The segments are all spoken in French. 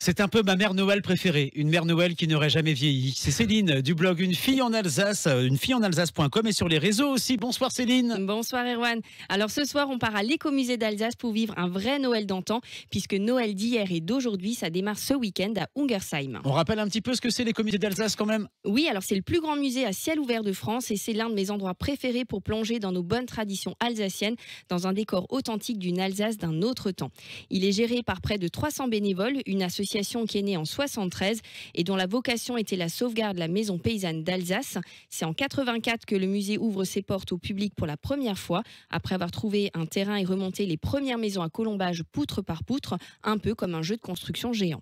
C'est un peu ma mère Noël préférée, une mère Noël qui n'aurait jamais vieilli. C'est Céline du blog Une fille en Alsace, unefillesenalsace.com et sur les réseaux aussi. Bonsoir Céline. Bonsoir Erwan. Alors ce soir, on part à l'écomusée d'Alsace pour vivre un vrai Noël d'antan, puisque Noël d'hier et d'aujourd'hui, ça démarre ce week-end à Ungersheim. On rappelle un petit peu ce que c'est l'écomusée d'Alsace quand même. Oui, alors c'est le plus grand musée à ciel ouvert de France et c'est l'un de mes endroits préférés pour plonger dans nos bonnes traditions alsaciennes, dans un décor authentique d'une Alsace d'un autre temps. Il est géré par près de 300 bénévoles, une association qui est née en 73 et dont la vocation était la sauvegarde de la maison paysanne d'Alsace. C'est en 84 que le musée ouvre ses portes au public pour la première fois, après avoir trouvé un terrain et remonté les premières maisons à colombage poutre par poutre, un peu comme un jeu de construction géant.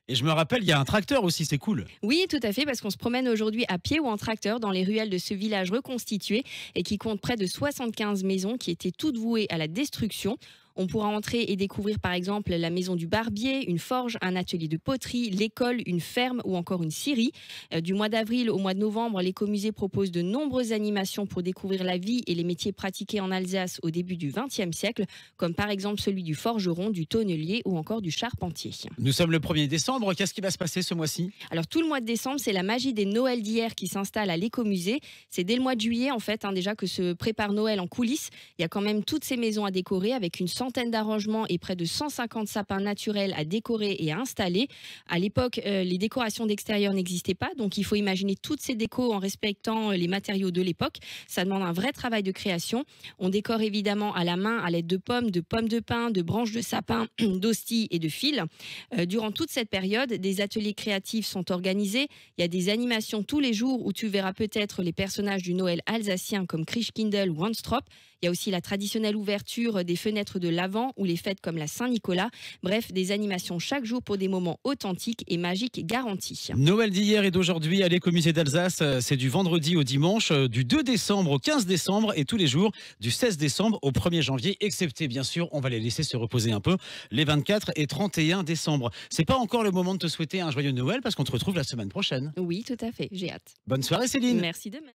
Et je me rappelle, il y a un tracteur aussi, c'est cool. Oui, tout à fait, parce qu'on se promène aujourd'hui à pied ou en tracteur dans les ruelles de ce village reconstitué et qui compte près de 75 maisons qui étaient toutes vouées à la destruction. On pourra entrer et découvrir par exemple la maison du barbier, une forge, un atelier de poterie, l'école, une ferme ou encore une scierie. Du mois d'avril au mois de novembre, l'écomusée propose de nombreuses animations pour découvrir la vie et les métiers pratiqués en Alsace au début du XXe siècle, comme par exemple celui du forgeron, du tonnelier ou encore du charpentier. Nous sommes le 1er décembre, qu'est-ce qui va se passer ce mois-ci ? Alors tout le mois de décembre, c'est la magie des Noëls d'hier qui s'installe à l'écomusée. C'est dès le mois de juillet en fait déjà que se prépare Noël en coulisses. Il y a quand même toutes ces maisons à décorer avec une centaine d'arrangements et près de 150 sapins naturels à décorer et à installer. À l'époque, les décorations d'extérieur n'existaient pas, donc il faut imaginer toutes ces décos en respectant les matériaux de l'époque. Ça demande un vrai travail de création. On décore évidemment à la main à l'aide de pommes de pin, de branches de sapin, d'hosties et de fils. Durant toute cette période, des ateliers créatifs sont organisés. Il y a des animations tous les jours où tu verras peut-être les personnages du Noël alsacien comme Christkindl ou Wanstrop. Il y a aussi la traditionnelle ouverture des fenêtres de l'Avent ou les fêtes comme la Saint-Nicolas. Bref, des animations chaque jour pour des moments authentiques et magiques garantis. Noël d'hier et d'aujourd'hui à l'écomusée d'Alsace, c'est du vendredi au dimanche, du 2 décembre au 15 décembre et tous les jours du 16 décembre au 1er janvier, excepté bien sûr, on va les laisser se reposer un peu, les 24 et 31 décembre. C'est pas encore le moment de te souhaiter un joyeux Noël parce qu'on te retrouve la semaine prochaine. Oui, tout à fait, j'ai hâte. Bonne soirée Céline. Merci de même.